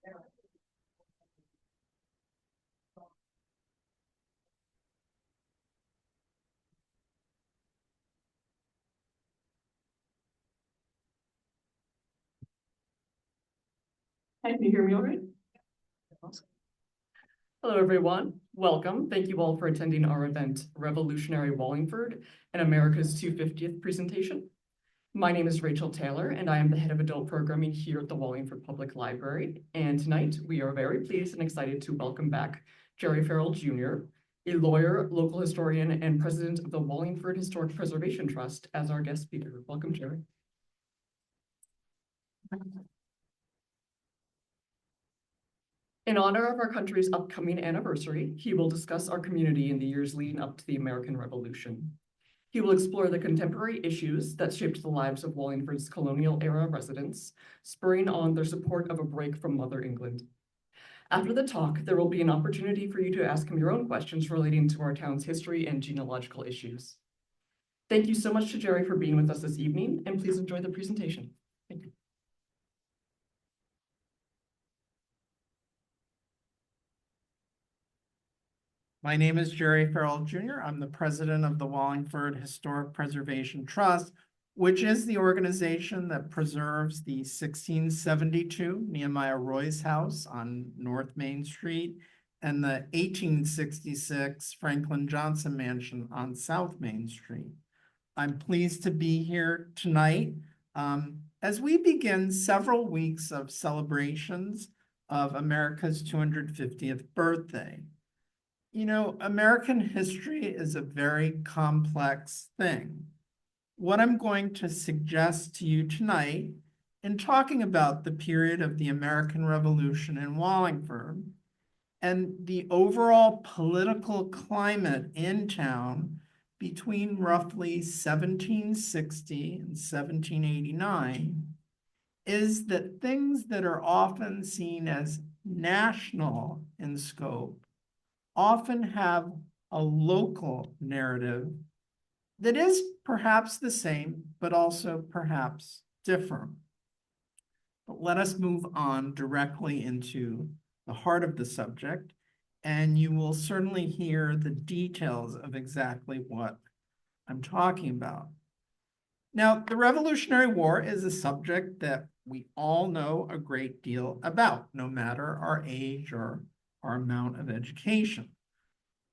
Hi, can you hear me all right? Hello, everyone. Welcome. Thank you all for attending our event, Revolutionary Wallingford and America's 250th presentation. My name is Rachel Taylor, and I am the head of adult programming here at the Wallingford Public Library. And tonight, we are very pleased and excited to welcome back Jerry Farrell Jr., a lawyer, local historian, and president of the Wallingford Historic Preservation Trust as our guest speaker. Welcome, Jerry. In honor of our country's upcoming anniversary, he will discuss our community in the years leading up to the American Revolution. He will explore the contemporary issues that shaped the lives of Wallingford's colonial-era residents, spurring on their support of a break from Mother England. After the talk, there will be an opportunity for you to ask him your own questions relating to our town's history and genealogical issues. Thank you so much to Jerry for being with us this evening, and please enjoy the presentation. Thank you. My name is Jerry Farrell Jr. I'm the president of the Wallingford Historic Preservation Trust, which is the organization that preserves the 1672 Nehemiah Roy's house on North Main Street and the 1866 Franklin Johnson Mansion on South Main Street. I'm pleased to be here tonight as we begin several weeks of celebrations of America's 250th birthday. You know, American history is a very complex thing. What I'm going to suggest to you tonight in talking about the period of the American Revolution in Wallingford and the overall political climate in town between roughly 1760 and 1789 is that things that are often seen as national in scope often have a local narrative that is perhaps the same, but also perhaps different. But let us move on directly into the heart of the subject, and you will certainly hear the details of exactly what I'm talking about. Now, the Revolutionary War is a subject that we all know a great deal about, no matter our age or our amount of education.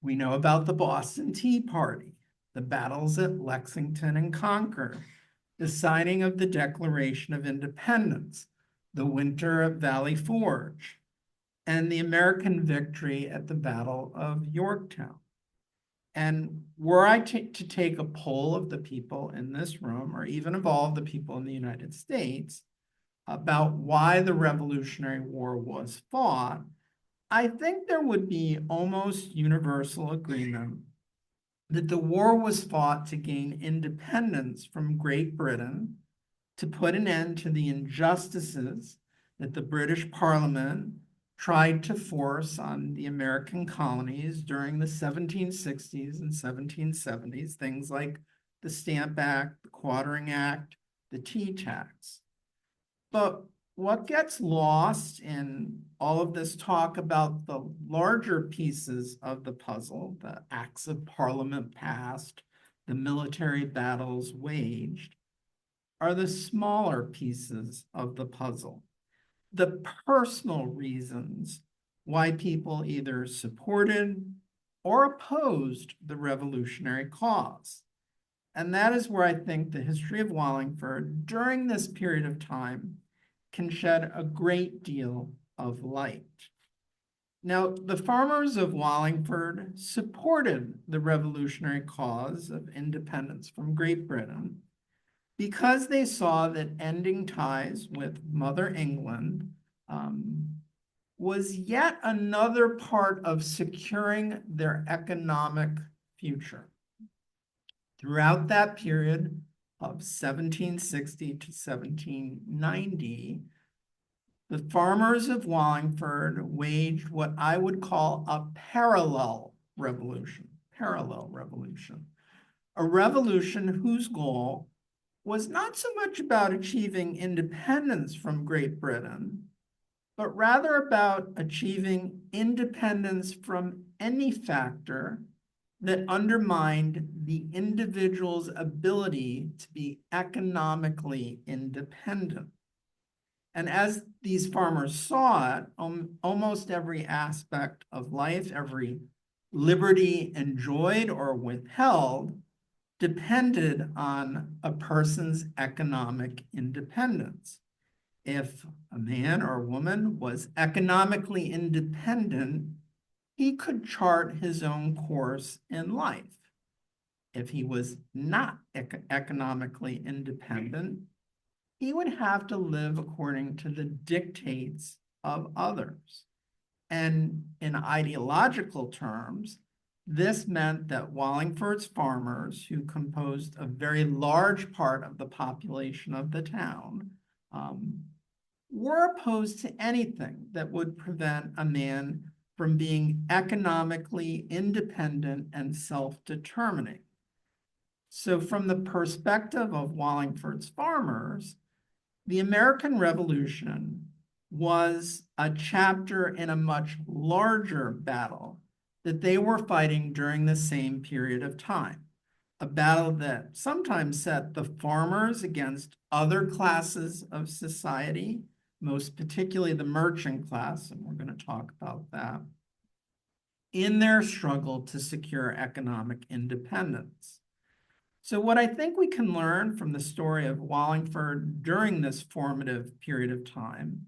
We know about the Boston Tea Party, the battles at Lexington and Concord, the signing of the Declaration of Independence, the winter at Valley Forge, and the American victory at the Battle of Yorktown. And were I to take a poll of the people in this room, or even of all of the people in the United States, about why the Revolutionary War was fought, I think there would be almost universal agreement that the war was fought to gain independence from Great Britain, to put an end to the injustices that the British Parliament tried to force on the American colonies during the 1760s and 1770s, things like the Stamp Act, the Quartering Act, the tea tax. But what gets lost in all of this talk about the larger pieces of the puzzle, the acts of parliament passed, the military battles waged, are the smaller pieces of the puzzle, the personal reasons why people either supported or opposed the revolutionary cause. And that is where I think the history of Wallingford during this period of time can shed a great deal of light. Now, the farmers of Wallingford supported the revolutionary cause of independence from Great Britain because they saw that ending ties with Mother England was yet another part of securing their economic future. Throughout that period of 1760 to 1790, the farmers of Wallingford waged what I would call a parallel revolution, a revolution whose goal was not so much about achieving independence from Great Britain, but rather about achieving independence from any factor that undermined the individual's ability to be economically independent. And as these farmers saw it, almost every aspect of life, every liberty enjoyed or withheld, depended on a person's economic independence. If a man or woman was economically independent, he could chart his own course in life. If he was not economically independent, he would have to live according to the dictates of others. And in ideological terms, this meant that Wallingford's farmers, who composed a very large part of the population of the town, were opposed to anything that would prevent a man from being economically independent and self-determining. So from the perspective of Wallingford's farmers, the American Revolution was a chapter in a much larger battle that they were fighting during the same period of time, a battle that sometimes set the farmers against other classes of society, most particularly the merchant class, and we're going to talk about that, in their struggle to secure economic independence. So what I think we can learn from the story of Wallingford during this formative period of time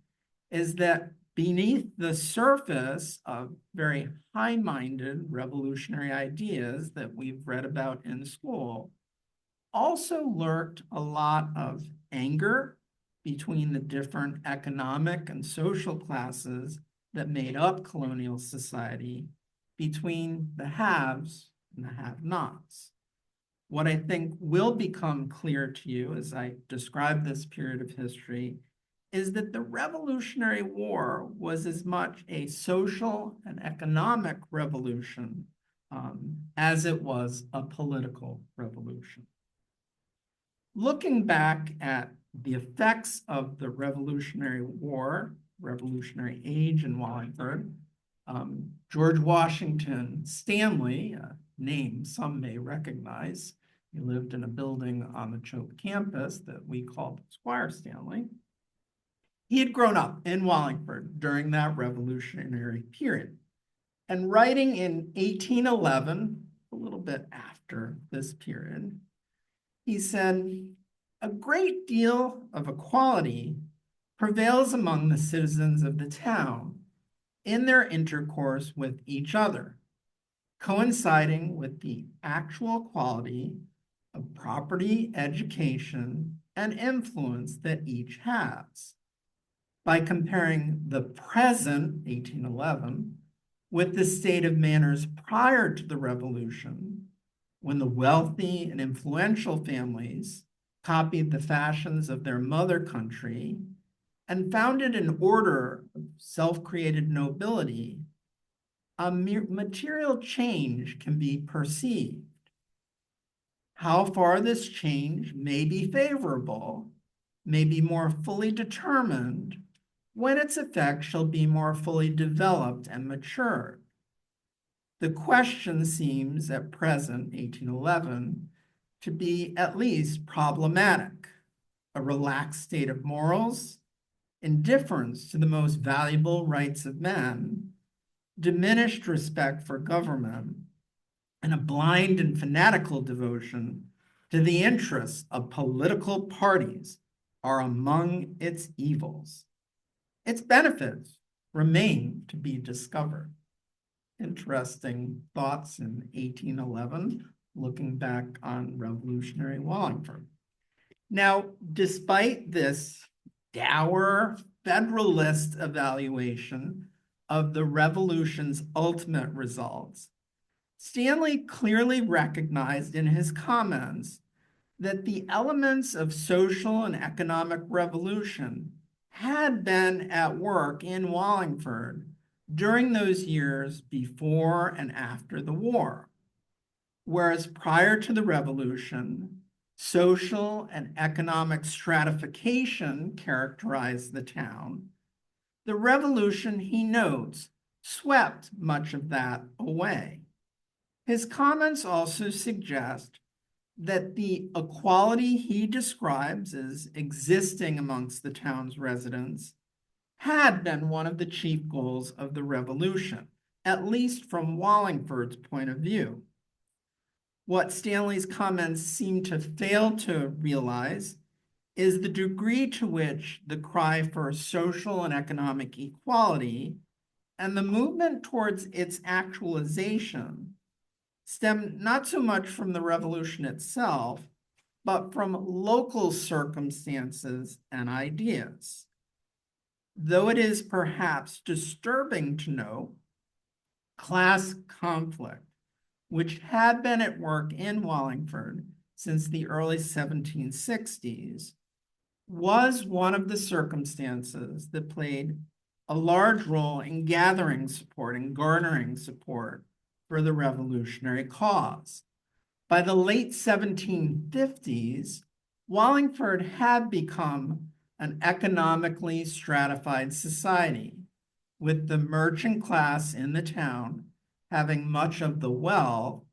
is that beneath the surface of very high-minded revolutionary ideas that we've read about in school also lurked a lot of anger between the different economic and social classes that made up colonial society, between the haves and the have-nots. What I think will become clear to you as I describe this period of history is that the Revolutionary War was as much a social and economic revolution as it was a political revolution. Looking back at the effects of the Revolutionary War, Revolutionary Age in Wallingford, George Washington Stanley, a name some may recognize, he lived in a building on the Choate campus that we called Squire Stanley. He had grown up in Wallingford during that revolutionary period. And writing in 1811, a little bit after this period, he said, "A great deal of equality prevails among the citizens of the town in their intercourse with each other, coinciding with the actual quality of property, education, and influence that each has. By comparing the present, 1811, with the state of manners prior to the Revolution, when the wealthy and influential families copied the fashions of their mother country and founded an order of self-created nobility, a material change can be perceived. How far this change may be favorable may be more fully determined when its effects shall be more fully developed and matured. The question seems at present, 1811, to be at least problematic: a relaxed state of morals, indifference to the most valuable rights of men, diminished respect for government, and a blind and fanatical devotion to the interests of political parties are among its evils. Its benefits remain to be discovered." Interesting thoughts in 1811, looking back on revolutionary Wallingford. Now, despite this dour Federalist evaluation of the revolution's ultimate results, Stanley clearly recognized in his comments that the elements of social and economic revolution had been at work in Wallingford during those years before and after the war. Whereas prior to the Revolution, social and economic stratification characterized the town, The revolution, he notes, swept much of that away. His comments also suggest that the equality he describes as existing amongst the town's residents had been one of the chief goals of the revolution, at least from Wallingford's point of view. What Stanley's comments seem to fail to realize is the degree to which the cry for social and economic equality and the movement towards its actualization stem not so much from the revolution itself, but from local circumstances and ideas. Though it is perhaps disturbing to note, class conflict, which had been at work in Wallingford since the early 1760s, was one of the circumstances that played a large role in gathering support and garnering support for the revolutionary cause. By the late 1750s, Wallingford had become an economically stratified society, with the merchant class in the town having much of the wealth,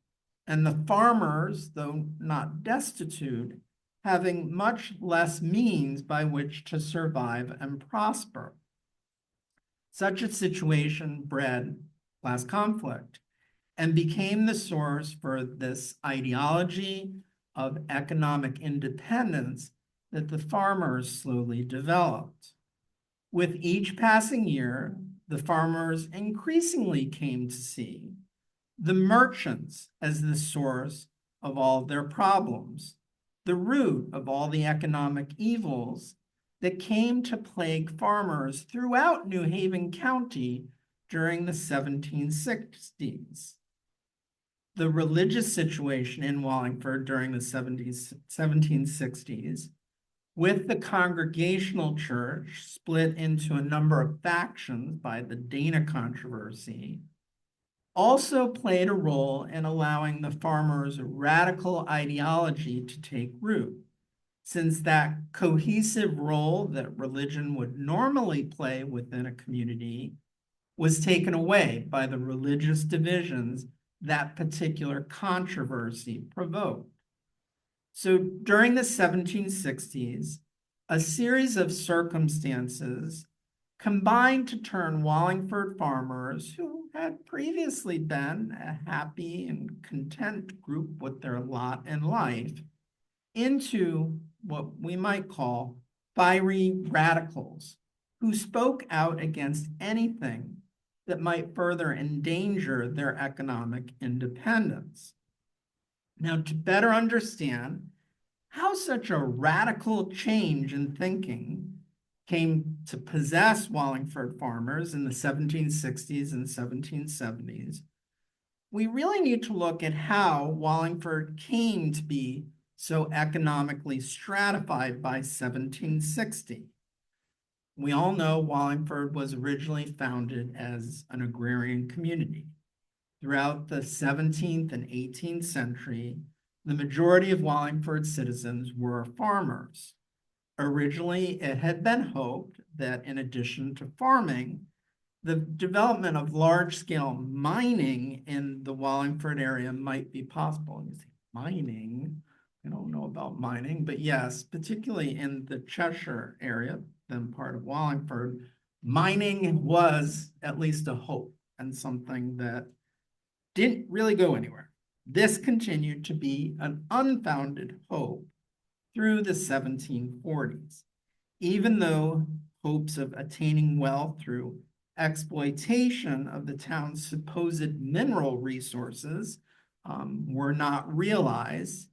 and the farmers, though not destitute, having much less means by which to survive and prosper. Such a situation bred class conflict and became the source for this ideology of economic independence that the farmers slowly developed. With each passing year, the farmers increasingly came to see the merchants as the source of all their problems, the root of all the economic evils that came to plague farmers throughout New Haven County during the 1760s. The religious situation in Wallingford during the 1760s, with the Congregational Church split into a number of factions by the Dana controversy, also played a role in allowing the farmers' radical ideology to take root, since that cohesive role that religion would normally play within a community was taken away by the religious divisions that particular controversy provoked. So during the 1760s, a series of circumstances combined to turn Wallingford farmers, who had previously been a happy and content group with their lot in life, into what we might call fiery radicals who spoke out against anything that might further endanger their economic independence. Now, to better understand how such a radical change in thinking came to possess Wallingford farmers in the 1760s and 1770s, we really need to look at how Wallingford came to be so economically stratified by 1760. We all know Wallingford was originally founded as an agrarian community. Throughout the 17th and 18th century, the majority of Wallingford citizens were farmers. Originally, it had been hoped that in addition to farming, the development of large-scale mining in the Wallingford area might be possible. You say, mining? I don't know about mining, but yes, particularly in the Cheshire area, then part of Wallingford, mining was at least a hope and something that didn't really go anywhere. This continued to be an unfounded hope through the 1740s, even though hopes of attaining wealth through exploitation of the town's supposed mineral resources were not realized.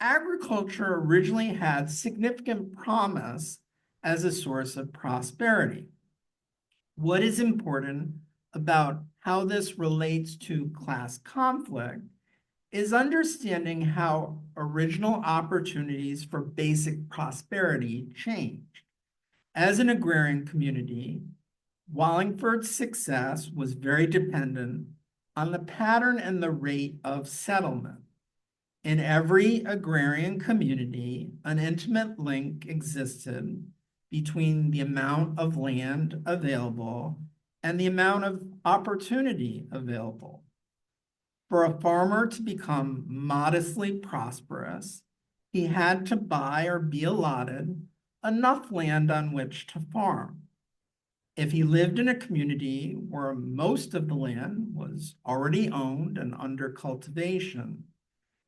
Agriculture originally had significant promise as a source of prosperity. What is important about how this relates to class conflict is understanding how original opportunities for basic prosperity changed. As an agrarian community, Wallingford's success was very dependent on the pattern and the rate of settlement. In every agrarian community, an intimate link existed between the amount of land available and the amount of opportunity available. For a farmer to become modestly prosperous, he had to buy or be allotted enough land on which to farm. If he lived in a community where most of the land was already owned and under cultivation,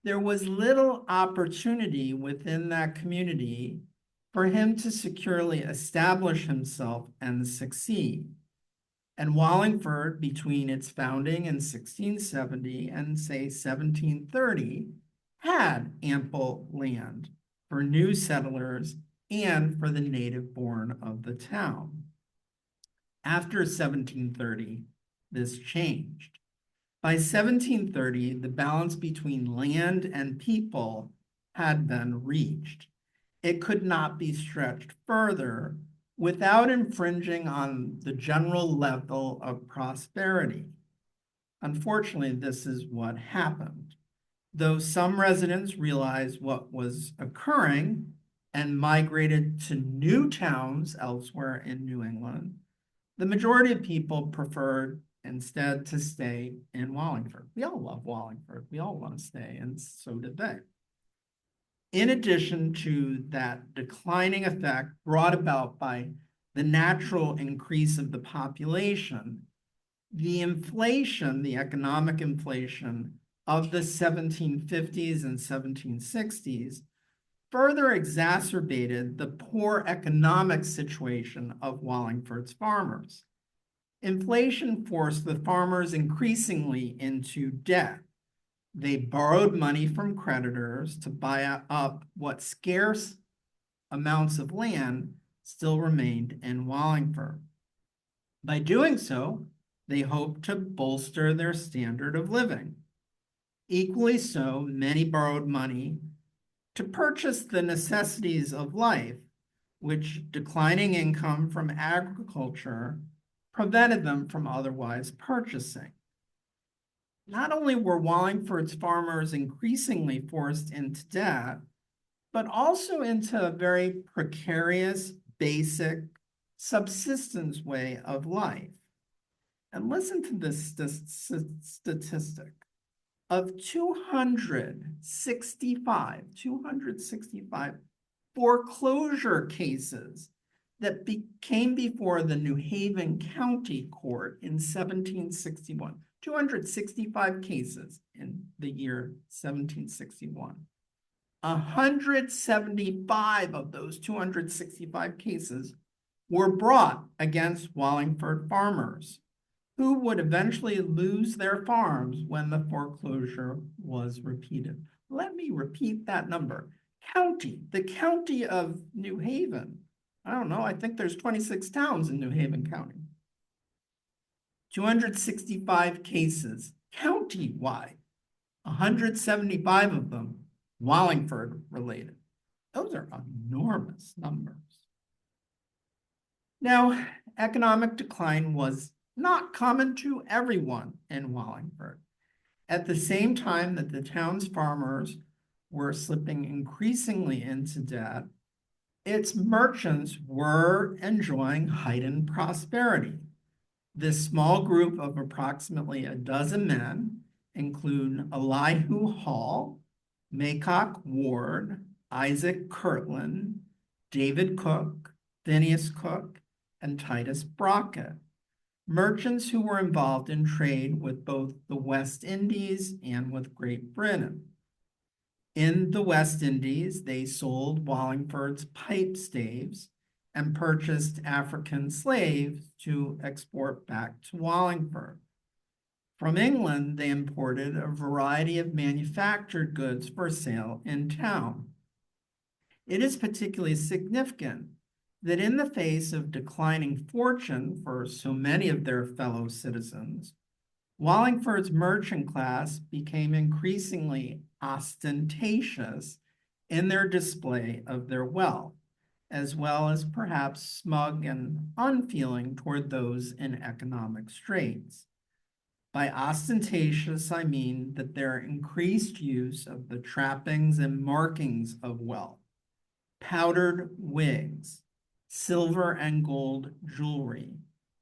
there was little opportunity within that community for him to securely establish himself and succeed. And Wallingford, between its founding in 1670 and, say, 1730, had ample land for new settlers and for the native born of the town. After 1730, this changed. By 1730, the balance between land and people had been reached. It could not be stretched further without infringing on the general level of prosperity. Unfortunately, this is what happened. Though some residents realized what was occurring and migrated to new towns elsewhere in New England, the majority of people preferred instead to stay in Wallingford. We all love Wallingford. We all want to stay, and so did they. In addition to that declining effect brought about by the natural increase of the population, the inflation, the economic inflation of the 1750s and 1760s further exacerbated the poor economic situation of Wallingford's farmers. Inflation forced the farmers increasingly into debt. They borrowed money from creditors to buy up what scarce amounts of land still remained in Wallingford. By doing so, they hoped to bolster their standard of living. Equally so, many borrowed money to purchase the necessities of life, which declining income from agriculture prevented them from otherwise purchasing. Not only were Wallingford's farmers increasingly forced into debt, but also into a very precarious, basic subsistence way of life. And listen to this statistic. Of 265 foreclosure cases that came before the New Haven County Court in 1761, 265 cases in the year 1761. 175 of those 265 cases were brought against Wallingford farmers, who would eventually lose their farms when the foreclosure was repeated. Let me repeat that number. The county of New Haven. I don't know, I think there's 26 towns in New Haven County. 265 cases county-wide, 175 of them Wallingford related. Those are enormous numbers. Now, economic decline was not common to everyone in Wallingford. At the same time that the town's farmers were slipping increasingly into debt, its merchants were enjoying heightened prosperity. This small group of approximately a dozen men include Elihu Hall, Maycock Ward, Isaac Kirtland, David Cook, Phineas Cook, and Titus Brockett, merchants who were involved in trade with both the West Indies and with Great Britain. In the West Indies, they sold Wallingford's pipe staves and purchased African slaves to export back to Wallingford. From England, they imported a variety of manufactured goods for sale in town. It is particularly significant that in the face of declining fortune for so many of their fellow citizens, Wallingford's merchant class became increasingly ostentatious in their display of their wealth, as well as perhaps smug and unfeeling toward those in economic straits. By ostentatious, I mean that their increased use of the trappings and markings of wealth, powdered wigs, silver and gold jewelry,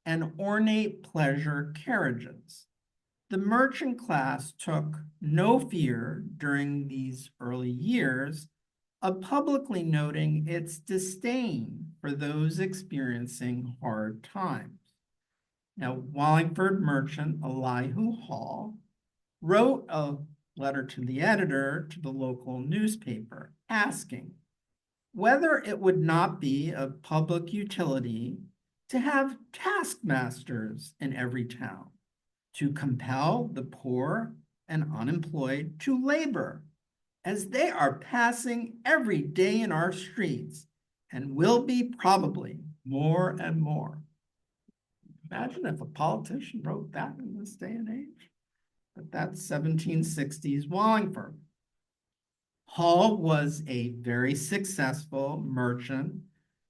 and ornate pleasure carriages. The merchant class took no fear during these early years of publicly noting its disdain for those experiencing hard times. Now, Wallingford merchant Elihu Hall wrote a letter to the editor to the local newspaper asking whether it would not be of public utility to have taskmasters in every town to compel the poor and unemployed to labor, as they are passing every day in our streets and will be probably more and more. Imagine if a politician wrote that in this day and age. But that's 1760s Wallingford. Hall was a very successful merchant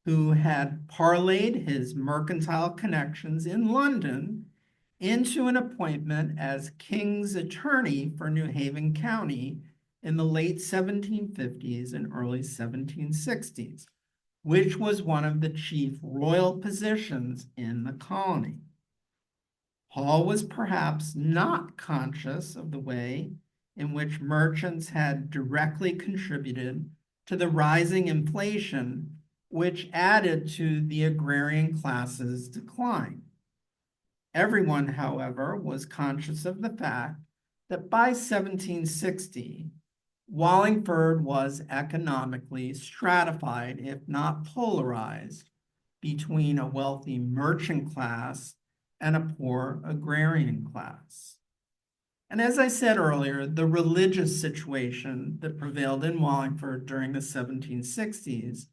who had parlayed his mercantile connections in London into an appointment as King's attorney for New Haven County in the late 1750s and early 1760s, which was one of the chief royal positions in the colony. Hall was perhaps not conscious of the way in which merchants had directly contributed to the rising inflation, which added to the agrarian class's decline. Everyone, however, was conscious of the fact that by 1760, Wallingford was economically stratified, if not polarized, between a wealthy merchant class and a poor agrarian class. And as I said earlier, the religious situation that prevailed in Wallingford during the 1760s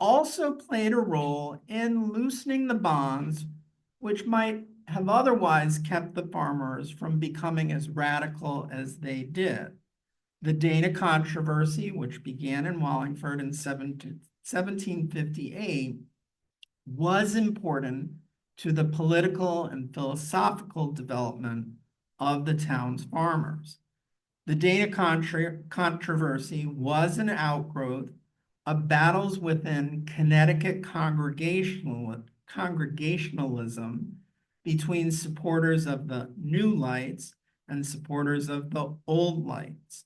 also played a role in loosening the bonds which might have otherwise kept the farmers from becoming as radical as they did. The Dana controversy, which began in Wallingford in 1758, was important to the political and philosophical development of the town's farmers. The Dana controversy was an outgrowth of battles within Connecticut congregationalism between supporters of the New Lights and supporters of the Old Lights,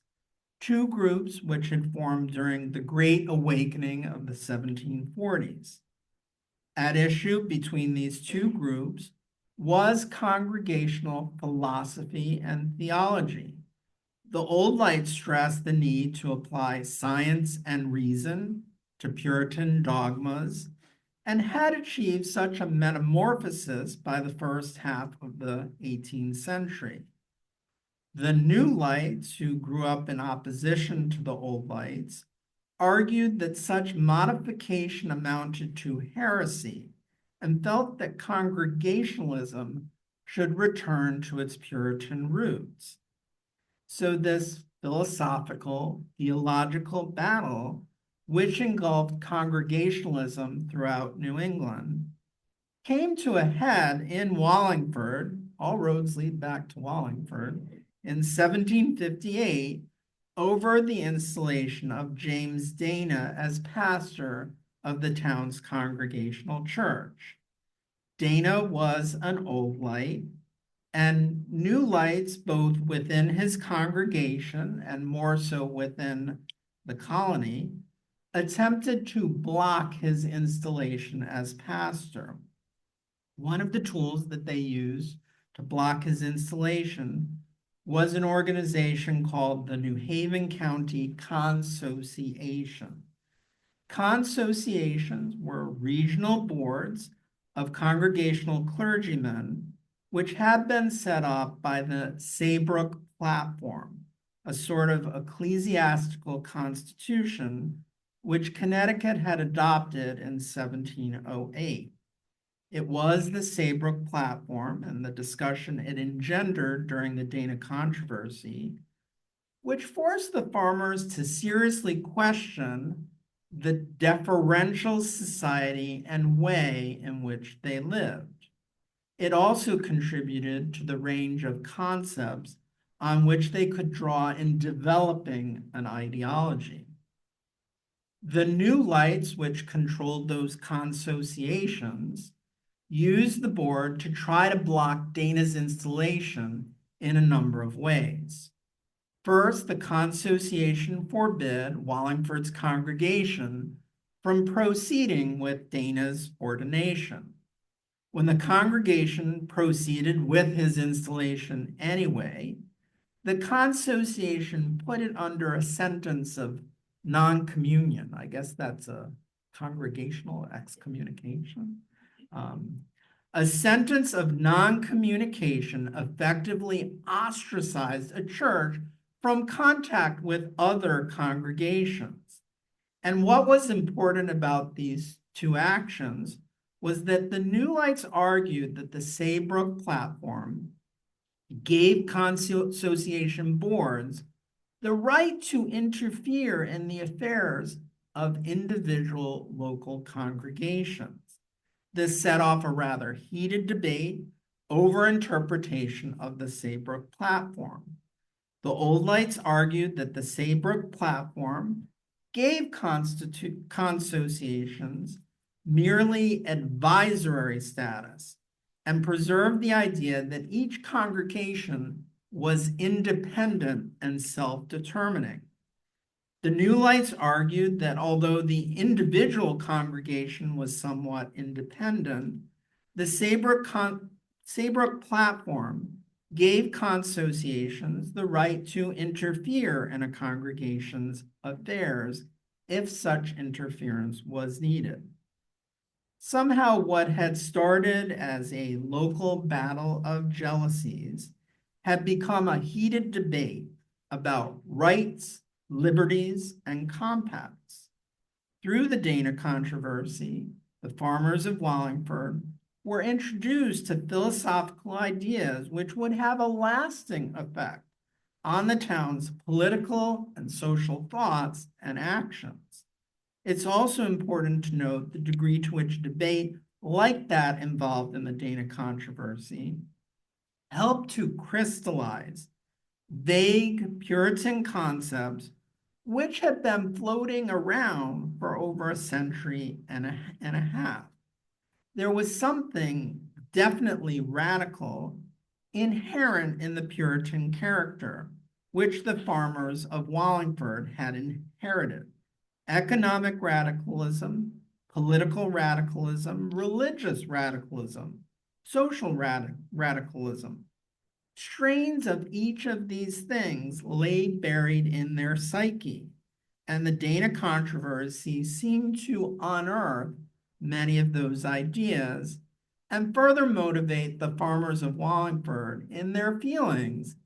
two groups which had formed during the Great Awakening of the 1740s. At issue between these two groups was congregational philosophy and theology. The Old Lights stressed the need to apply science and reason to Puritan dogmas and had achieved such a metamorphosis by the first half of the 18th century. The New Lights, who grew up in opposition to the Old Lights, argued that such modification amounted to heresy and felt that Congregationalism should return to its Puritan roots. So this philosophical, theological battle, which engulfed Congregationalism throughout New England, came to a head in Wallingford, all roads lead back to Wallingford, in 1758 over the installation of James Dana as pastor of the town's Congregational church. Dana was an Old Light, and New Lights, both within his congregation and more so within the colony, attempted to block his installation as pastor. One of the tools that they used to block his installation was an organization called the New Haven County Consociation. Consociations were regional boards of congregational clergymen, which had been set up by the Saybrook Platform, a sort of ecclesiastical constitution which Connecticut had adopted in 1708. It was the Saybrook Platform and the discussion it engendered during the Dana controversy, which forced the farmers to seriously question the deferential society and way in which they lived. It also contributed to the range of concepts on which they could draw in developing an ideology. The new lights, which controlled those consociations, used the board to try to block Dana's installation in a number of ways. First, the consociation forbid Wallingford's congregation from proceeding with Dana's ordination. When the congregation proceeded with his installation anyway, the consociation put it under a sentence of non-communion. I guess that's a congregational excommunication. A sentence of non-communication effectively ostracized a church from contact with other congregations. And what was important about these two actions was that the New Lights argued that the Saybrook platform gave consociation boards the right to interfere in the affairs of individual local congregations. This set off a rather heated debate over interpretation of the Saybrook platform. The Old Lights argued that the Saybrook platform gave consociations merely advisory status and preserved the idea that each congregation was independent and self-determining. The New Lights argued that although the individual congregation was somewhat independent, the Saybrook platform gave consociations the right to interfere in a congregation's affairs if such interference was needed. Somehow, what had started as a local battle of jealousies had become a heated debate about rights, liberties, and compacts. Through the Dana controversy, the farmers of Wallingford were introduced to philosophical ideas which would have a lasting effect on the town's political and social thoughts and actions. It's also important to note the degree to which debate like that involved in the Dana controversy helped to crystallize vague Puritan concepts which had been floating around for over a century and a half. There was something definitely radical inherent in the Puritan character, which the farmers of Wallingford had inherited. Economic radicalism, political radicalism, religious radicalism, social radicalism. Strains of each of these things lay buried in their psyche, and the Dana controversy seemed to unearth many of those ideas and further motivate the farmers of Wallingford in their feelings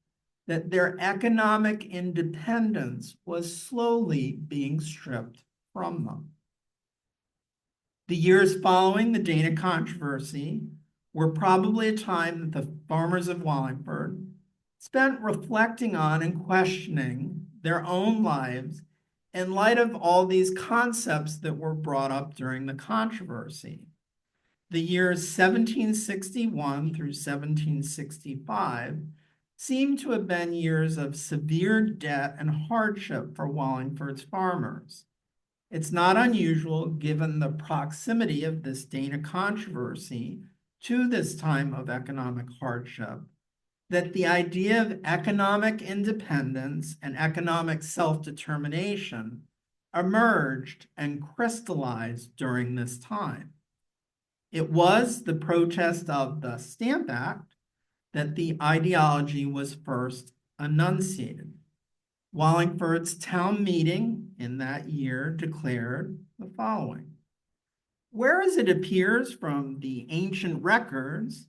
that their economic independence was slowly being stripped from them. The years following the Dana controversy were probably a time that the farmers of Wallingford spent reflecting on and questioning their own lives in light of all these concepts that were brought up during the controversy. The years 1761 through 1765 seem to have been years of severe debt and hardship for Wallingford's farmers. It's not unusual, given the proximity of this Dana controversy to this time of economic hardship, that the idea of economic independence and economic self-determination emerged and crystallized during this time. It was the protest of the Stamp Act that the ideology was first enunciated. Wallingford's town meeting in that year declared the following: whereas it appears from the ancient records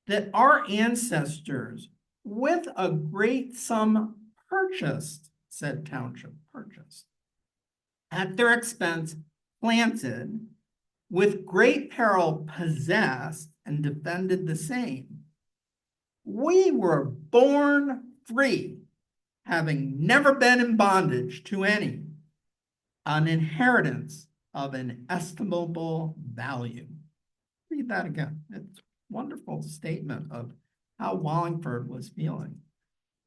that our ancestors with a great sum purchased, said township purchased, at their expense planted, with great peril possessed and defended the same. We were born free, having never been in bondage to any, an inheritance of an estimable value. Read that again. It's a wonderful statement of how Wallingford was feeling.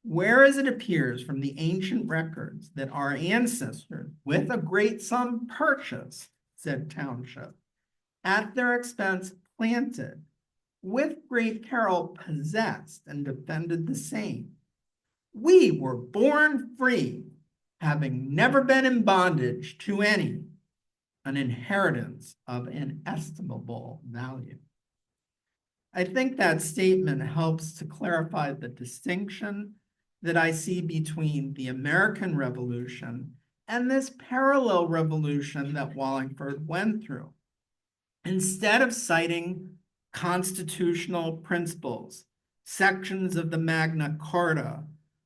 Whereas it appears from the ancient records that our ancestors, with a great sum purchased, said township, at their expense planted, with great peril possessed and defended the same. We were born free, having never been in bondage to any, an inheritance of inestimable value. I think that statement helps to clarify the distinction that I see between the American Revolution and this parallel revolution that Wallingford went through. Instead of citing constitutional principles, sections of the Magna Carta,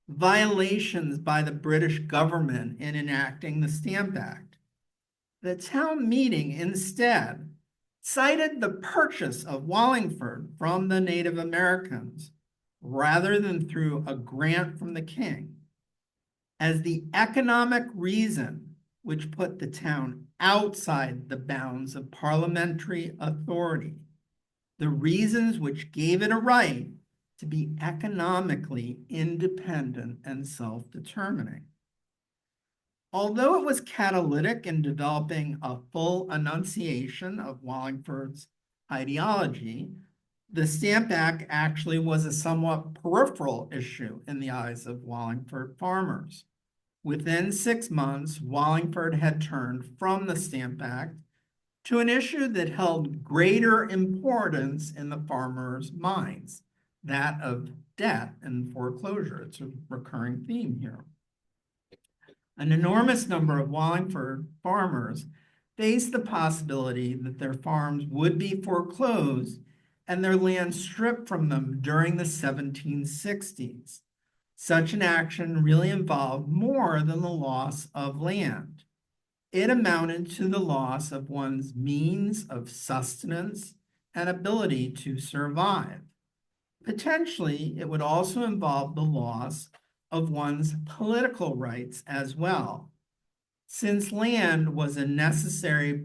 violations by the British government in enacting the Stamp Act, the town meeting instead cited the purchase of Wallingford from the Native Americans rather than through a grant from the king as the economic reason which put the town outside the bounds of parliamentary authority, the reasons which gave it a right to be economically independent and self-determining. Although it was catalytic in developing a full enunciation of Wallingford's ideology, the Stamp Act actually was a somewhat peripheral issue in the eyes of Wallingford farmers. Within 6 months, Wallingford had turned from the Stamp Act to an issue that held greater importance in the farmers' minds, that of debt and foreclosure. It's a recurring theme here. An enormous number of Wallingford farmers faced the possibility that their farms would be foreclosed and their land stripped from them during the 1760s. Such an action really involved more than the loss of land. It amounted to the loss of one's means of sustenance and ability to survive. Potentially, it would also involve the loss of one's political rights as well, since land was a necessary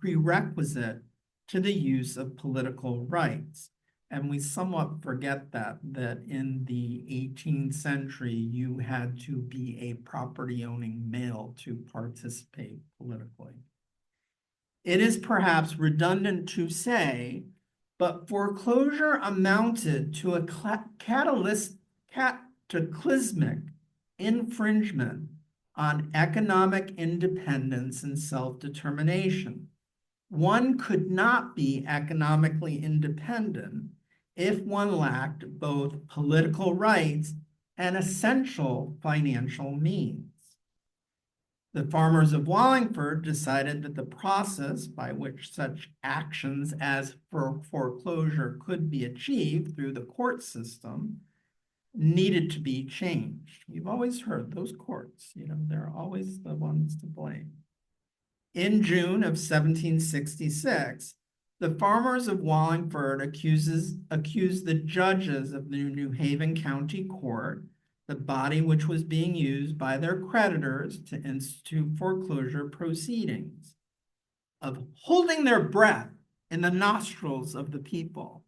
prerequisite to the use of political rights. And we somewhat forget that in the 18th century, you had to be a property-owning male to participate politically. It is perhaps redundant to say, but foreclosure amounted to a cataclysmic infringement on economic independence and self-determination. One could not be economically independent if one lacked both political rights and essential financial means. The farmers of Wallingford decided that the process by which such actions as foreclosure could be achieved through the court system needed to be changed. You've always heard those courts, they're always the ones to blame. In June of 1766, the farmers of Wallingford accused the judges of the New Haven County Court, the body which was being used by their creditors to institute foreclosure proceedings, of holding their breath in the nostrils of the people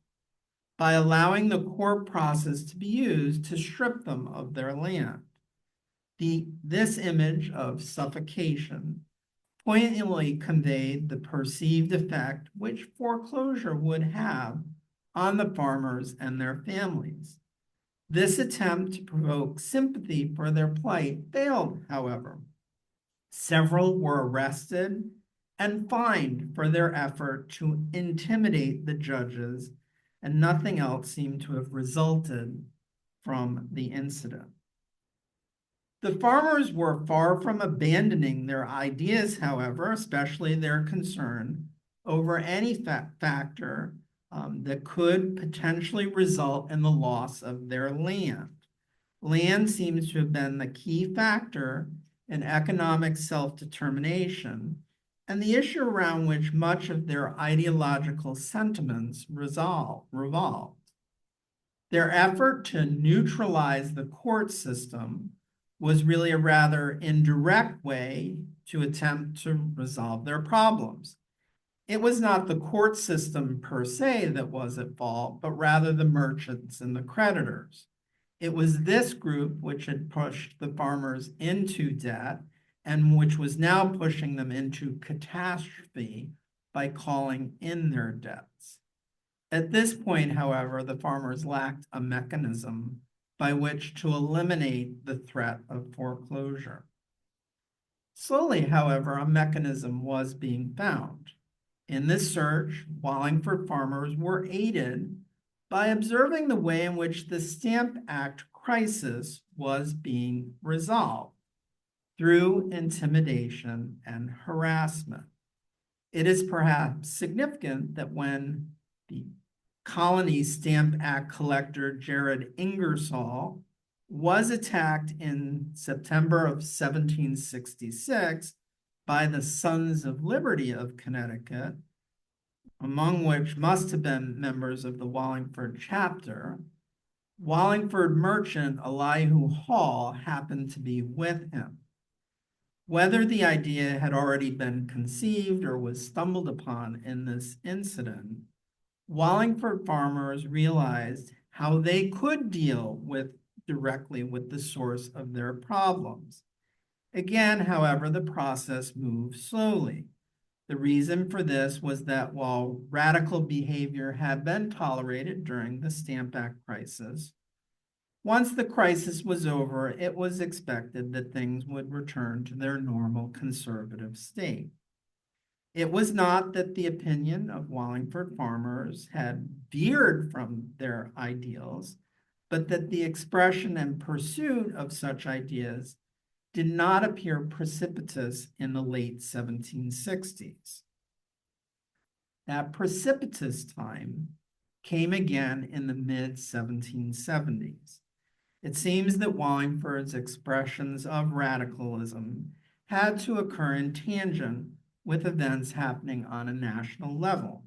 by allowing the court process to be used to strip them of their land. This image of suffocation poignantly conveyed the perceived effect which foreclosure would have on the farmers and their families. This attempt to provoke sympathy for their plight failed, however. Several were arrested and fined for their effort to intimidate the judges, and nothing else seemed to have resulted from the incident. The farmers were far from abandoning their ideas, however, especially their concern over any factor that could potentially result in the loss of their land. Land seems to have been the key factor in economic self-determination and the issue around which much of their ideological sentiments revolved. Their effort to neutralize the court system was really a rather indirect way to attempt to resolve their problems. It was not the court system per se that was at fault, but rather the merchants and the creditors. It was this group which had pushed the farmers into debt and which was now pushing them into catastrophe by calling in their debts. At this point, however, the farmers lacked a mechanism by which to eliminate the threat of foreclosure. Slowly, however, a mechanism was being found. In this search, Wallingford farmers were aided by observing the way in which the Stamp Act crisis was being resolved through intimidation and harassment. It is perhaps significant that when the Colony Stamp Act collector Jared Ingersoll was attacked in September of 1766 by the Sons of Liberty of Connecticut, among which must have been members of the Wallingford chapter, Wallingford merchant Elihu Hall happened to be with him. Whether the idea had already been conceived or was stumbled upon in this incident, Wallingford farmers realized how they could deal directly with the source of their problems. Again, however, the process moved slowly. The reason for this was that while radical behavior had been tolerated during the Stamp Act crisis, once the crisis was over, it was expected that things would return to their normal conservative state. It was not that the opinion of Wallingford farmers had veered from their ideals, but that the expression and pursuit of such ideas did not appear precipitous in the late 1760s. That precipitous time came again in the mid-1770s. It seems that Wallingford's expressions of radicalism had to occur in tangent with events happening on a national level.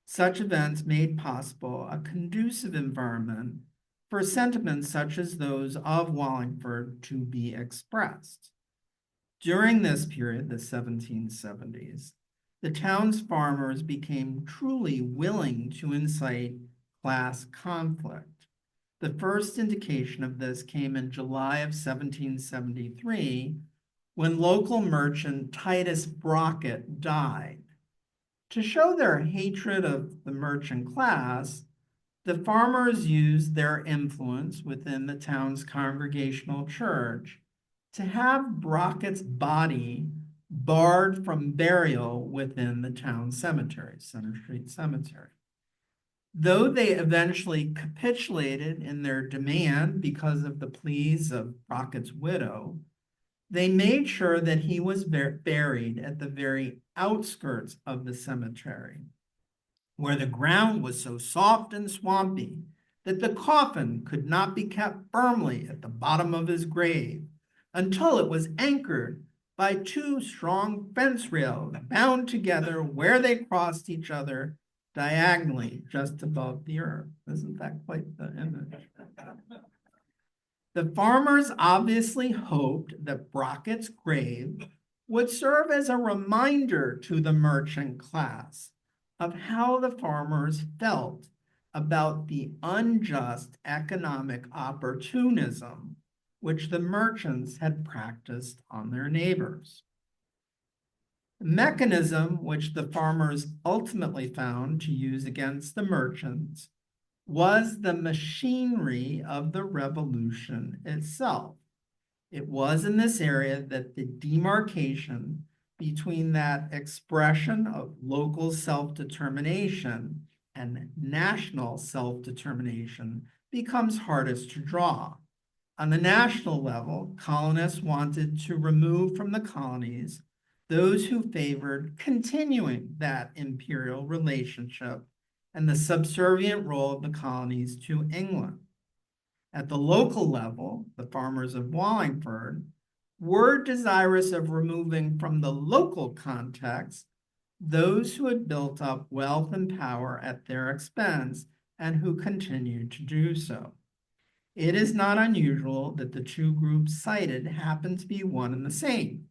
Such events made possible a conducive environment for sentiments such as those of Wallingford to be expressed. During this period, the 1770s, the town's farmers became truly willing to incite class conflict. The first indication of this came in July of 1773, when local merchant Titus Brockett died. To show their hatred of the merchant class, the farmers used their influence within the town's congregational church to have Brockett's body barred from burial within the town cemetery, Center Street Cemetery. Though they eventually capitulated in their demand because of the pleas of Brockett's widow, they made sure that he was buried at the very outskirts of the cemetery, where the ground was so soft and swampy that the coffin could not be kept firmly at the bottom of his grave until it was anchored by two strong fence rails bound together where they crossed each other diagonally just above the earth. Isn't that quite the image? The farmers obviously hoped that Brockett's grave would serve as a reminder to the merchant class of how the farmers felt about the unjust economic opportunism which the merchants had practiced on their neighbors. The mechanism which the farmers ultimately found to use against the merchants was the machinery of the revolution itself. It was in this area that the demarcation between that expression of local self-determination and national self-determination becomes hardest to draw. On the national level, colonists wanted to remove from the colonies those who favored continuing that imperial relationship and the subservient role of the colonies to England. At the local level, the farmers of Wallingford were desirous of removing from the local context those who had built up wealth and power at their expense and who continued to do so. It is not unusual that the two groups cited happen to be one and the same.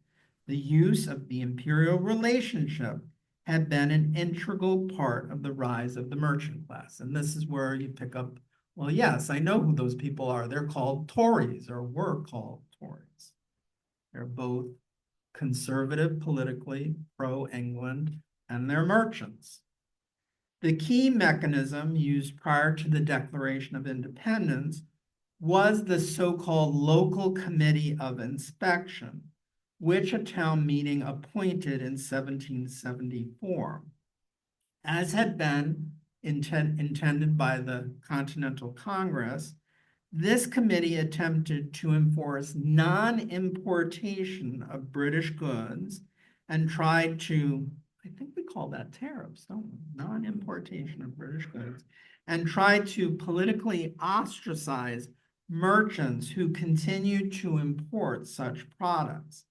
The use of the imperial relationship had been an integral part of the rise of the merchant class. And this is where you pick up Well, yes, I know who those people are. They're called Tories, or were called Tories. They're both conservative politically, pro-England, and they're merchants. The key mechanism used prior to the Declaration of Independence was the so-called Local Committee of Inspection, which a town meeting appointed in 1774. As had been intended by the Continental Congress, this committee attempted to enforce non-importation of British goods and tried to, I think we call that tariffs, don't we? Non-importation of British goods, and tried to politically ostracize merchants who continued to import such products.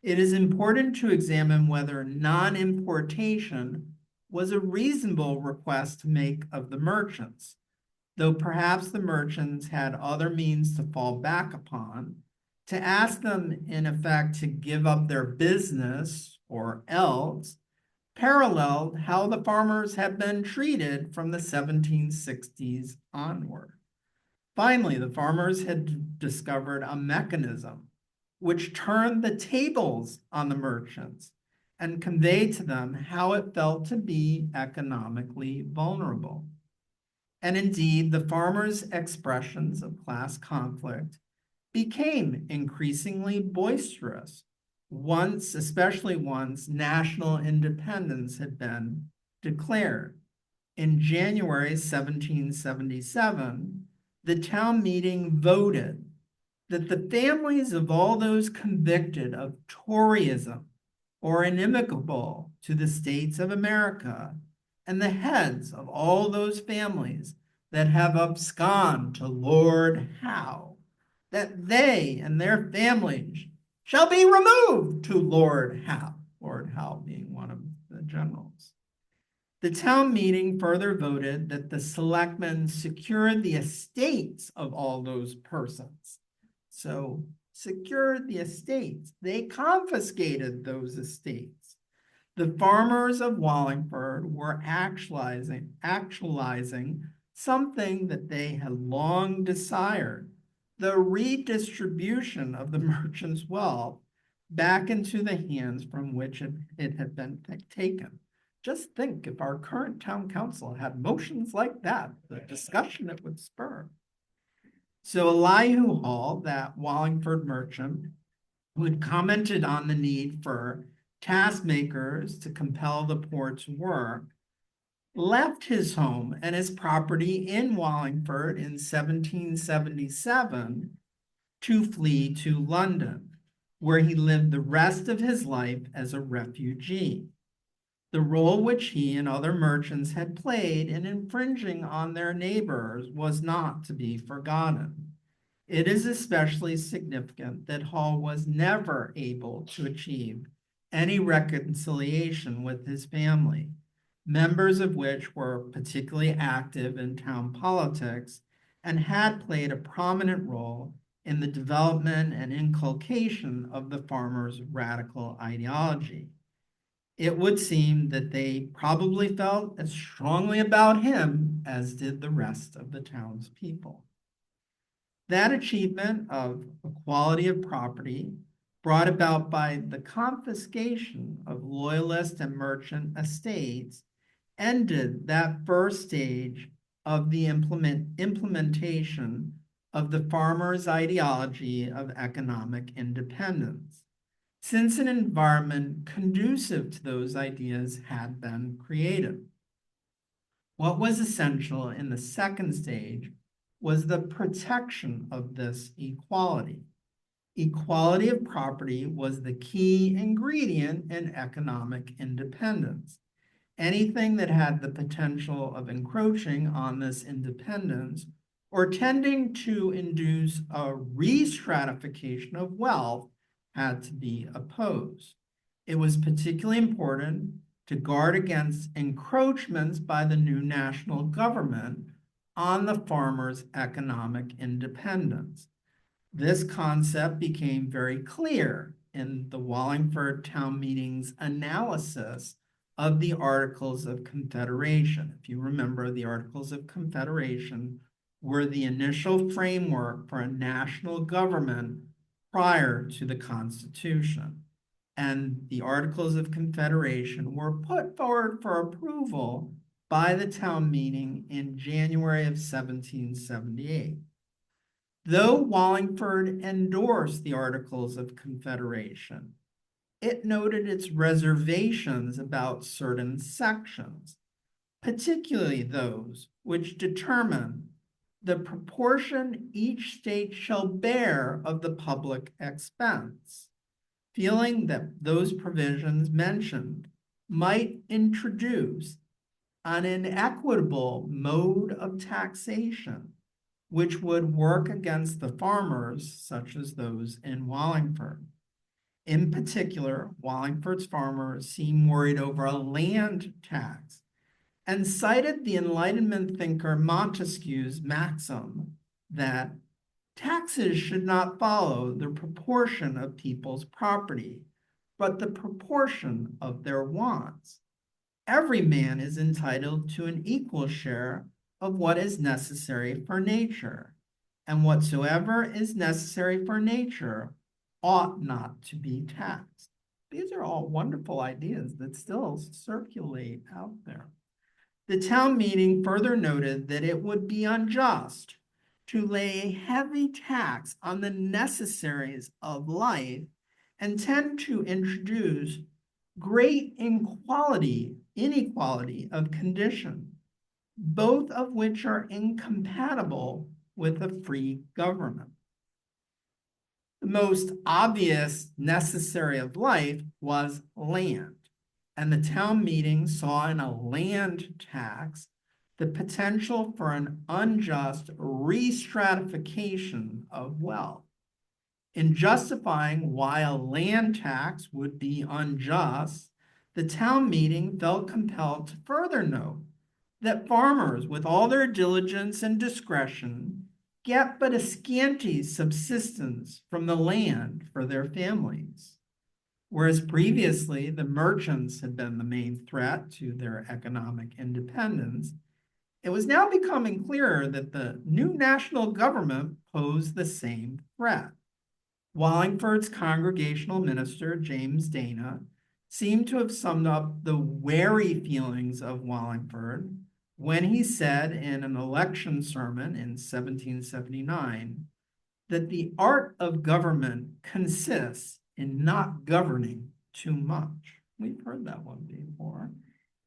It is important to examine whether non-importation was a reasonable request to make of the merchants, though perhaps the merchants had other means to fall back upon, to ask them, in effect, to give up their business or else paralleled how the farmers had been treated from the 1760s onward. Finally, the farmers had discovered a mechanism which turned the tables on the merchants and conveyed to them how it felt to be economically vulnerable. And indeed, the farmers' expressions of class conflict became increasingly boisterous, especially once national independence had been declared. In January 1777, the town meeting voted that the families of all those convicted of Toryism or inimical to the states of America, and the heads of all those families that have absconded to Lord Howe, that they and their families shall be removed to Lord Howe, Lord Howe being one of the generals. The town meeting further voted that the selectmen secured the estates of all those persons. So secured the estates. They confiscated those estates. The farmers of Wallingford were actualizing something that they had long desired, the redistribution of the merchants' wealth back into the hands from which it had been taken. Just think if our current town council had motions like that, the discussion it would spur. So Elihu Hall, that Wallingford merchant, who had commented on the need for taskmakers to compel the poor to work, left his home and his property in Wallingford in 1777 to flee to London, where he lived the rest of his life as a refugee. The role which he and other merchants had played in infringing on their neighbors was not to be forgotten. It is especially significant that Hall was never able to achieve any reconciliation with his family, members of which were particularly active in town politics and had played a prominent role in the development and inculcation of the farmers' radical ideology. It would seem that they probably felt as strongly about him as did the rest of the townspeople. That achievement of equality of property, brought about by the confiscation of loyalist and merchant estates, ended that first stage of the implementation of the farmers' ideology of economic independence, since an environment conducive to those ideas had been created. What was essential in the second stage was the protection of this equality. Equality of property was the key ingredient in economic independence. Anything that had the potential of encroaching on this independence or tending to induce a re-stratification of wealth had to be opposed. It was particularly important to guard against encroachments by the new national government on the farmers' economic independence. This concept became very clear in the Wallingford Town Meeting's analysis of the Articles of Confederation. If you remember, the Articles of Confederation were the initial framework for a national government prior to the Constitution, and the Articles of Confederation were put forward for approval by the town meeting in January of 1778. Though Wallingford endorsed the Articles of Confederation, it noted its reservations about certain sections, particularly those which determine the proportion each state shall bear of the public expense, feeling that those provisions mentioned might introduce an inequitable mode of taxation, which would work against the farmers, such as those in Wallingford. In particular, Wallingford's farmers seemed worried over a land tax and cited the Enlightenment thinker Montesquieu's maxim that taxes should not follow the proportion of people's property, but the proportion of their wants. Every man is entitled to an equal share of what is necessary for nature, and whatsoever is necessary for nature ought not to be taxed. These are all wonderful ideas that still circulate out there. The town meeting further noted that it would be unjust to lay a heavy tax on the necessaries of life and tend to introduce great inequality of condition, both of which are incompatible with a free government. The most obvious necessary of life was land, and the town meeting saw in a land tax the potential for an unjust re-stratification of wealth. In justifying why a land tax would be unjust, the town meeting felt compelled to further note that farmers, with all their diligence and discretion, get but a scanty subsistence from the land for their families. Whereas previously the merchants had been the main threat to their economic independence, it was now becoming clearer that the new national government posed the same threat. Wallingford's congregational minister, James Dana, seemed to have summed up the wary feelings of Wallingford when he said in an election sermon in 1779 that the art of government consists in not governing too much. We've heard that one before.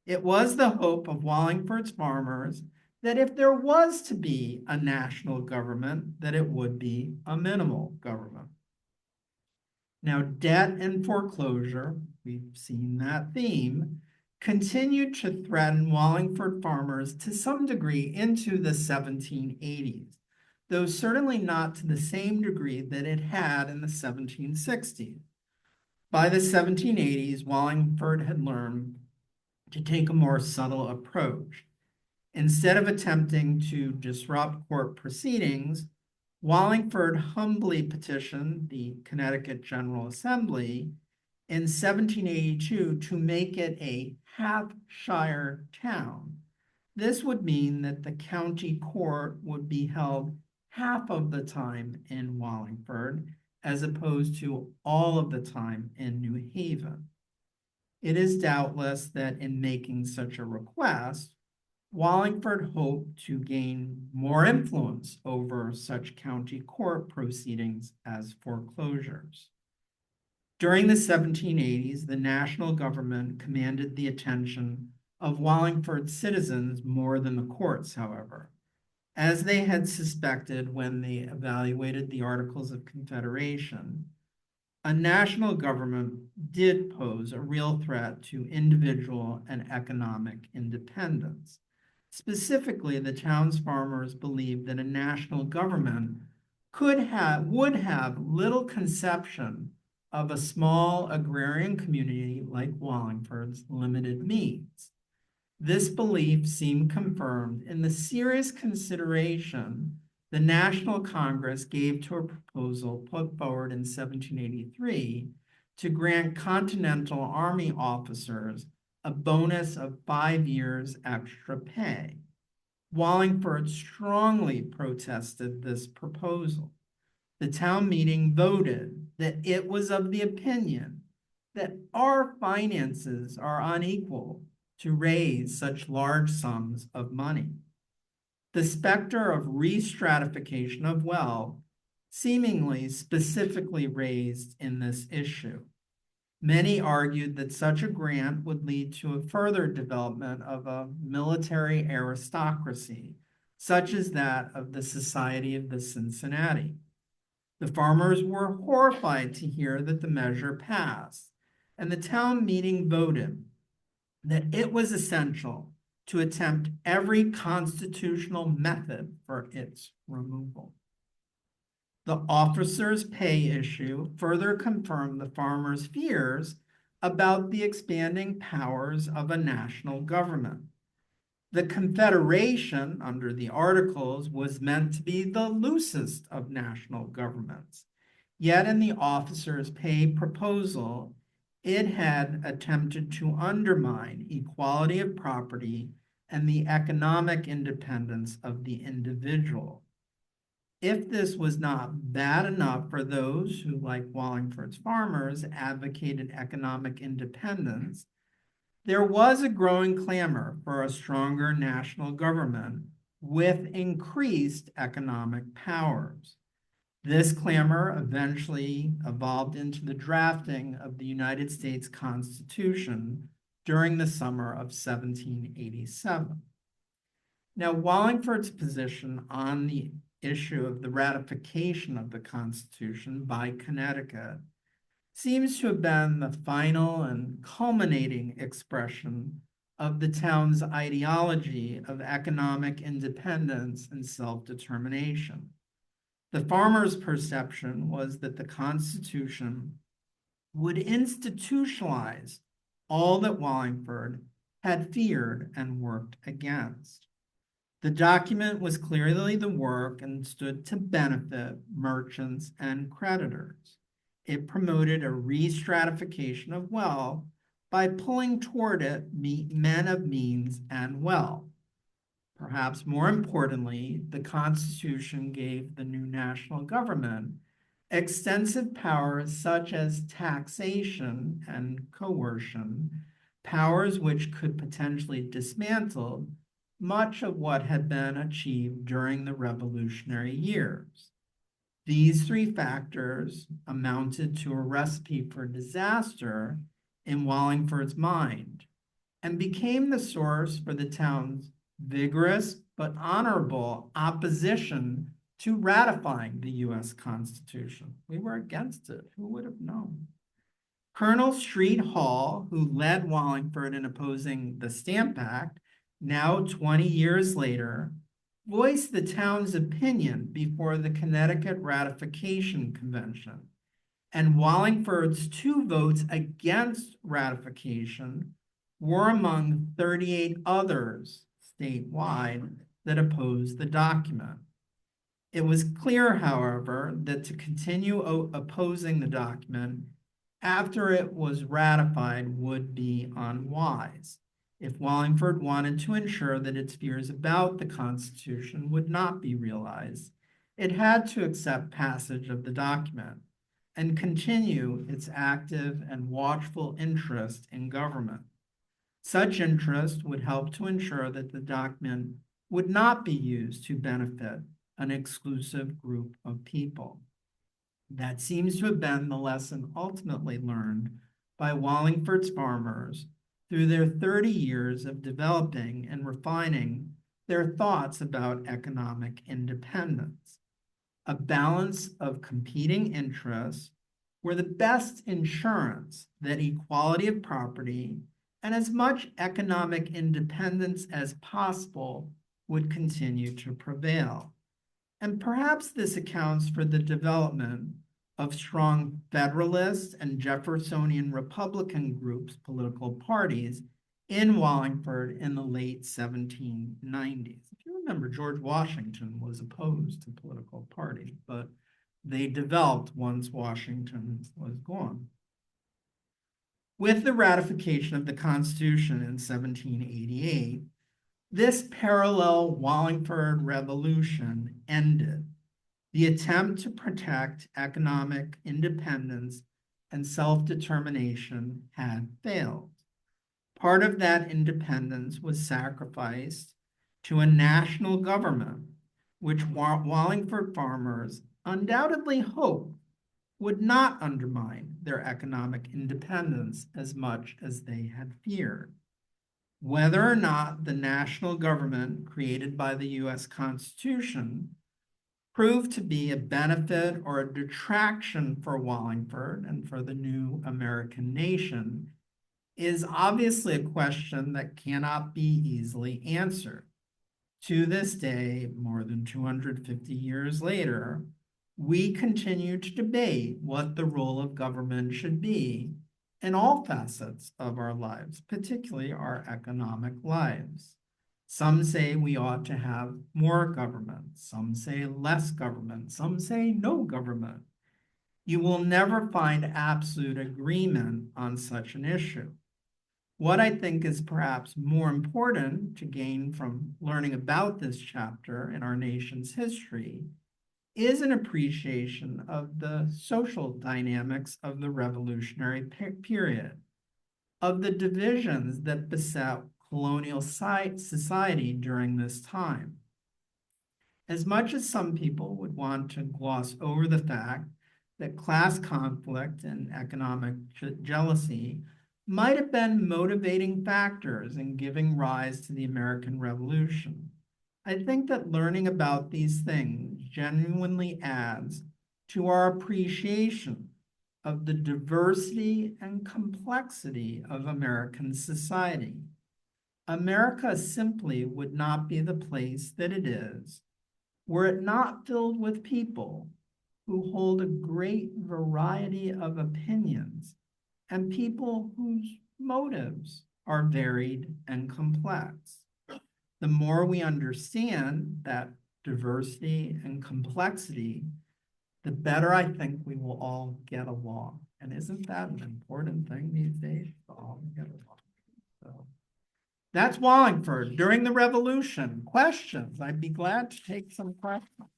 It was the hope of Wallingford's farmers that if there was to be a national government, that it would be a minimal government. Now, debt and foreclosure, we've seen that theme, continued to threaten Wallingford farmers to some degree into the 1780s, though certainly not to the same degree that it had in the 1760s. By the 1780s, Wallingford had learned to take a more subtle approach. Instead of attempting to disrupt court proceedings, Wallingford humbly petitioned the Connecticut General Assembly in 1782 to make it a half-shire town. This would mean that the county court would be held half of the time in Wallingford, as opposed to all of the time in New Haven. It is doubtless that in making such a request, Wallingford hoped to gain more influence over such county court proceedings as foreclosures. During the 1780s, the national government commanded the attention of Wallingford citizens more than the courts, however, as they had suspected when they evaluated the Articles of Confederation. A national government did pose a real threat to individual and economic independence. Specifically, the town's farmers believed that a national government would have little conception of a small agrarian community like Wallingford's limited means. This belief seemed confirmed in the serious consideration the National Congress gave to a proposal put forward in 1783 to grant Continental Army officers a bonus of 5 years extra pay. Wallingford strongly protested this proposal. The town meeting voted that it was of the opinion that our finances are unequal to raise such large sums of money. The specter of re-stratification of wealth seemingly specifically raised in this issue. Many argued that such a grant would lead to a further development of a military aristocracy, such as that of the Society of the Cincinnati. The farmers were horrified to hear that the measure passed, and the town meeting voted that it was essential to attempt every constitutional method for its removal. The officers' pay issue further confirmed the farmers' fears about the expanding powers of a national government. The Confederation, under the Articles, was meant to be the loosest of national governments. Yet in the officers' pay proposal, it had attempted to undermine equality of property and the economic independence of the individual. If this was not bad enough for those who, like Wallingford's farmers, advocated economic independence, there was a growing clamor for a stronger national government with increased economic powers. This clamor eventually evolved into the drafting of the United States Constitution during the summer of 1787. Now, Wallingford's position on the issue of the ratification of the Constitution by Connecticut seems to have been the final and culminating expression of the town's ideology of economic independence and self-determination. The farmers' perception was that the Constitution would institutionalize all that Wallingford had feared and worked against. The document was clearly the work and stood to benefit merchants and creditors. It promoted a re-stratification of wealth by pulling toward it men of means and wealth. Perhaps more importantly, the Constitution gave the new national government extensive powers such as taxation and coercion, powers which could potentially dismantle much of what had been achieved during the Revolutionary years. These three factors amounted to a recipe for disaster in Wallingford's mind and became the source for the town's vigorous but honorable opposition to ratifying the U.S. Constitution. We were against it. Who would have known? Colonel Street Hall, who led Wallingford in opposing the Stamp Act, now 20 years later, voiced the town's opinion before the Connecticut Ratification Convention, and Wallingford's 2 votes against ratification were among 38 others statewide that opposed the document. It was clear, however, that to continue opposing the document after it was ratified would be unwise. If Wallingford wanted to ensure that its fears about the Constitution would not be realized, it had to accept passage of the document and continue its active and watchful interest in government. Such interest would help to ensure that the document would not be used to benefit an exclusive group of people. That seems to have been the lesson ultimately learned by Wallingford's farmers through their 30 years of developing and refining their thoughts about economic independence. A balance of competing interests were the best insurance that equality of property and as much economic independence as possible would continue to prevail. And perhaps this accounts for the development of strong Federalist and Jeffersonian Republican groups, political parties, in Wallingford in the late 1790s. If you remember, George Washington was opposed to political parties, but they developed once Washington was gone. With the ratification of the Constitution in 1788, This parallel Wallingford Revolution ended. The attempt to protect economic independence and self-determination had failed. Part of that independence was sacrificed to a national government, which Wallingford farmers undoubtedly hoped would not undermine their economic independence as much as they had feared. Whether or not the national government created by the US Constitution proved to be a benefit or a detraction for Wallingford and for the new American nation is obviously a question that cannot be easily answered. To this day, more than 250 years later, we continue to debate what the role of government should be in all facets of our lives, particularly our economic lives. Some say we ought to have more government. Some say less government. Some say no government. You will never find absolute agreement on such an issue. What I think is perhaps more important to gain from learning about this chapter in our nation's history is an appreciation of the social dynamics of the revolutionary period, of the divisions that beset colonial society during this time. As much as some people would want to gloss over the fact that class conflict and economic jealousy might have been motivating factors in giving rise to the American Revolution, I think that learning about these things genuinely adds to our appreciation of the diversity and complexity of American society. America simply would not be the place that it is were it not filled with people who hold a great variety of opinions and people whose motives are varied and complex. The more we understand that diversity and complexity, the better I think we will all get along. And isn't that an important thing these days, to all get along? So that's Wallingford during the Revolution. Questions? I'd be glad to take some questions.